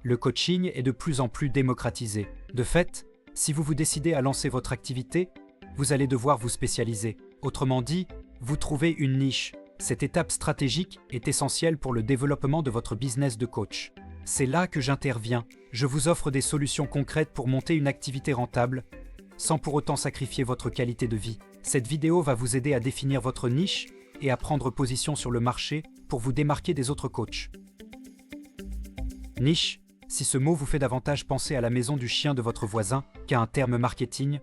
Le coaching est de plus en plus démocratisé. De fait, si vous vous décidez à lancer votre activité, vous allez devoir vous spécialiser. Autrement dit, vous trouvez une niche. Cette étape stratégique est essentielle pour le développement de votre business de coach. C'est là que j'interviens. Je vous offre des solutions concrètes pour monter une activité rentable, sans pour autant sacrifier votre qualité de vie. Cette vidéo va vous aider à définir votre niche et à prendre position sur le marché pour vous démarquer des autres coachs. Niche, si ce mot vous fait davantage penser à la maison du chien de votre voisin qu'à un terme marketing,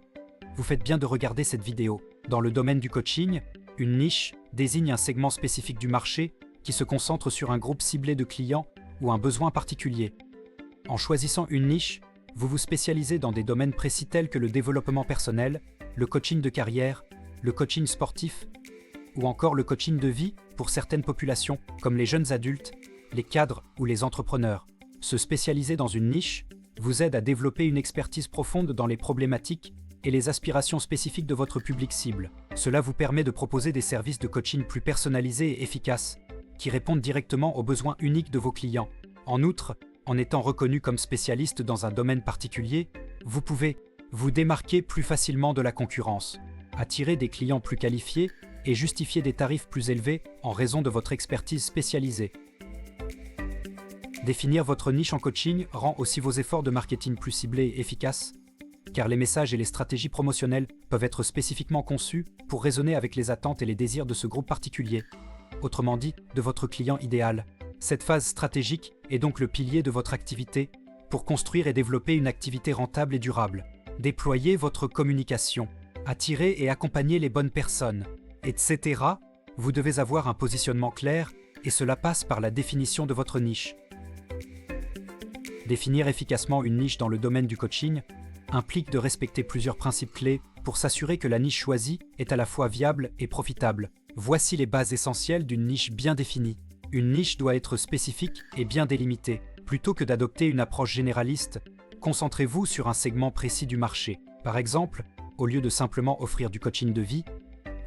vous faites bien de regarder cette vidéo. Dans le domaine du coaching, une niche désigne un segment spécifique du marché qui se concentre sur un groupe ciblé de clients ou un besoin particulier. En choisissant une niche, vous vous spécialisez dans des domaines précis tels que le développement personnel, le coaching de carrière, le coaching sportif ou encore le coaching de vie pour certaines populations comme les jeunes adultes, les cadres ou les entrepreneurs. Se spécialiser dans une niche vous aide à développer une expertise profonde dans les problématiques et les aspirations spécifiques de votre public cible. Cela vous permet de proposer des services de coaching plus personnalisés et efficaces, qui répondent directement aux besoins uniques de vos clients. En outre, en étant reconnu comme spécialiste dans un domaine particulier, vous pouvez vous démarquer plus facilement de la concurrence, attirer des clients plus qualifiés et justifier des tarifs plus élevés en raison de votre expertise spécialisée. Définir votre niche en coaching rend aussi vos efforts de marketing plus ciblés et efficaces, car les messages et les stratégies promotionnelles peuvent être spécifiquement conçus pour résonner avec les attentes et les désirs de ce groupe particulier, autrement dit, de votre client idéal. Cette phase stratégique est donc le pilier de votre activité pour construire et développer une activité rentable et durable. Déployez votre communication, attirer et accompagner les bonnes personnes, etc. Vous devez avoir un positionnement clair et cela passe par la définition de votre niche. Définir efficacement une niche dans le domaine du coaching implique de respecter plusieurs principes clés pour s'assurer que la niche choisie est à la fois viable et profitable. Voici les bases essentielles d'une niche bien définie. Une niche doit être spécifique et bien délimitée. Plutôt que d'adopter une approche généraliste, concentrez-vous sur un segment précis du marché. Par exemple, au lieu de simplement offrir du coaching de vie,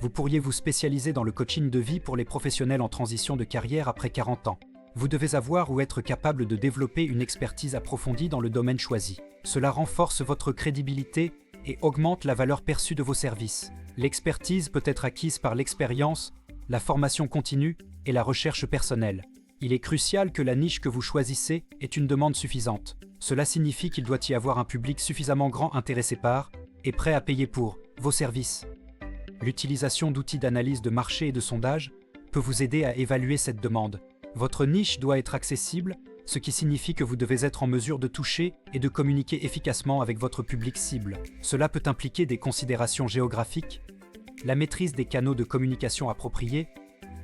vous pourriez vous spécialiser dans le coaching de vie pour les professionnels en transition de carrière après 40 ans. Vous devez avoir ou être capable de développer une expertise approfondie dans le domaine choisi. Cela renforce votre crédibilité et augmente la valeur perçue de vos services. L'expertise peut être acquise par l'expérience, la formation continue et la recherche personnelle. Il est crucial que la niche que vous choisissez ait une demande suffisante. Cela signifie qu'il doit y avoir un public suffisamment grand intéressé par et prêt à payer pour vos services. L'utilisation d'outils d'analyse de marché et de sondage peut vous aider à évaluer cette demande. Votre niche doit être accessible, ce qui signifie que vous devez être en mesure de toucher et de communiquer efficacement avec votre public cible. Cela peut impliquer des considérations géographiques, la maîtrise des canaux de communication appropriés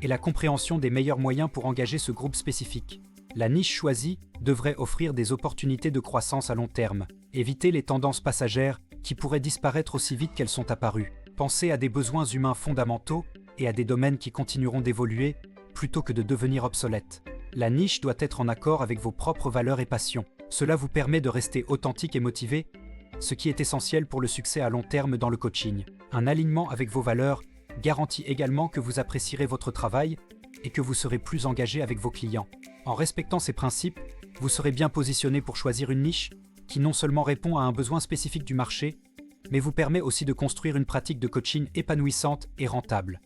et la compréhension des meilleurs moyens pour engager ce groupe spécifique. La niche choisie devrait offrir des opportunités de croissance à long terme. Évitez les tendances passagères qui pourraient disparaître aussi vite qu'elles sont apparues. Pensez à des besoins humains fondamentaux et à des domaines qui continueront d'évoluer plutôt que de devenir obsolètes. La niche doit être en accord avec vos propres valeurs et passions. Cela vous permet de rester authentique et motivé, ce qui est essentiel pour le succès à long terme dans le coaching. Un alignement avec vos valeurs garantit également que vous apprécierez votre travail et que vous serez plus engagé avec vos clients. En respectant ces principes, vous serez bien positionné pour choisir une niche qui non seulement répond à un besoin spécifique du marché, mais vous permet aussi de construire une pratique de coaching épanouissante et rentable.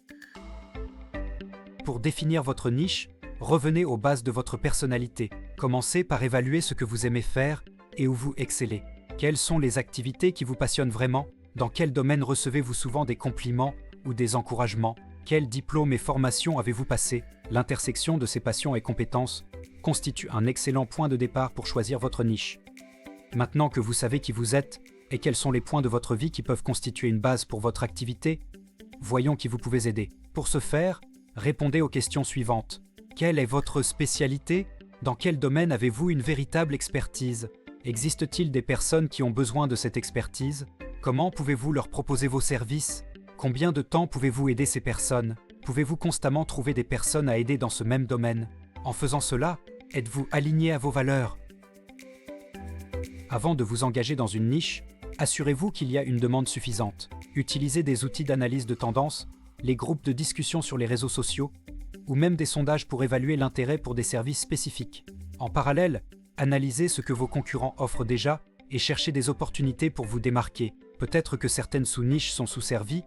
Pour définir votre niche, revenez aux bases de votre personnalité. Commencez par évaluer ce que vous aimez faire et où vous excellez. Quelles sont les activités qui vous passionnent vraiment? Dans quel domaine recevez-vous souvent des compliments ou des encouragements? Quels diplômes et formations avez-vous passés? L'intersection de ces passions et compétences constitue un excellent point de départ pour choisir votre niche. Maintenant que vous savez qui vous êtes et quels sont les points de votre vie qui peuvent constituer une base pour votre activité, voyons qui vous pouvez aider. Pour ce faire, répondez aux questions suivantes. Quelle est votre spécialité? Dans quel domaine avez-vous une véritable expertise? Existe-t-il des personnes qui ont besoin de cette expertise? Comment pouvez-vous leur proposer vos services? Combien de temps pouvez-vous aider ces personnes? Pouvez-vous constamment trouver des personnes à aider dans ce même domaine? En faisant cela, êtes-vous aligné à vos valeurs? Avant de vous engager dans une niche, assurez-vous qu'il y a une demande suffisante. Utilisez des outils d'analyse de tendance, les groupes de discussion sur les réseaux sociaux, ou même des sondages pour évaluer l'intérêt pour des services spécifiques. En parallèle, Analysez ce que vos concurrents offrent déjà et cherchez des opportunités pour vous démarquer. Peut-être que certaines sous-niches sont sous-servies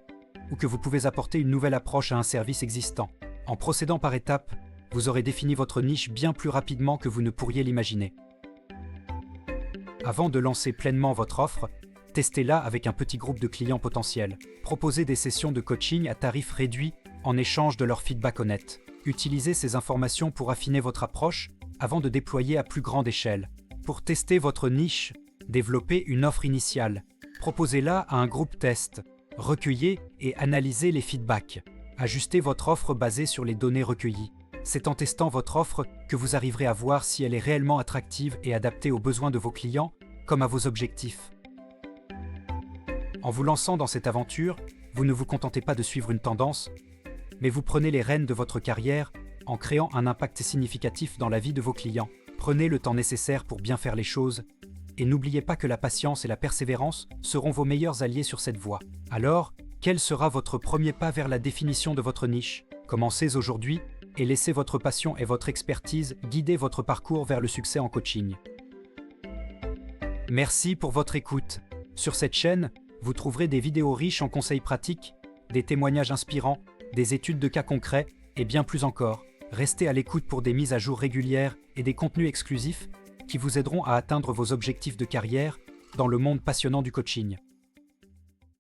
ou que vous pouvez apporter une nouvelle approche à un service existant. En procédant par étapes, vous aurez défini votre niche bien plus rapidement que vous ne pourriez l'imaginer. Avant de lancer pleinement votre offre, testez-la avec un petit groupe de clients potentiels. Proposez des sessions de coaching à tarif réduit en échange de leur feedback honnête. Utilisez ces informations pour affiner votre approche avant de déployer à plus grande échelle. Pour tester votre niche, développez une offre initiale. Proposez-la à un groupe test. Recueillez et analysez les feedbacks. Ajustez votre offre basée sur les données recueillies. C'est en testant votre offre que vous arriverez à voir si elle est réellement attractive et adaptée aux besoins de vos clients, comme à vos objectifs. En vous lançant dans cette aventure, vous ne vous contentez pas de suivre une tendance, mais vous prenez les rênes de votre carrière en créant un impact significatif dans la vie de vos clients. Prenez le temps nécessaire pour bien faire les choses, et n'oubliez pas que la patience et la persévérance seront vos meilleurs alliés sur cette voie. Alors, quel sera votre premier pas vers la définition de votre niche? Commencez aujourd'hui et laissez votre passion et votre expertise guider votre parcours vers le succès en coaching. Merci pour votre écoute. Sur cette chaîne, vous trouverez des vidéos riches en conseils pratiques, des témoignages inspirants, des études de cas concrets et bien plus encore. Restez à l'écoute pour des mises à jour régulières et des contenus exclusifs qui vous aideront à atteindre vos objectifs de carrière dans le monde passionnant du coaching.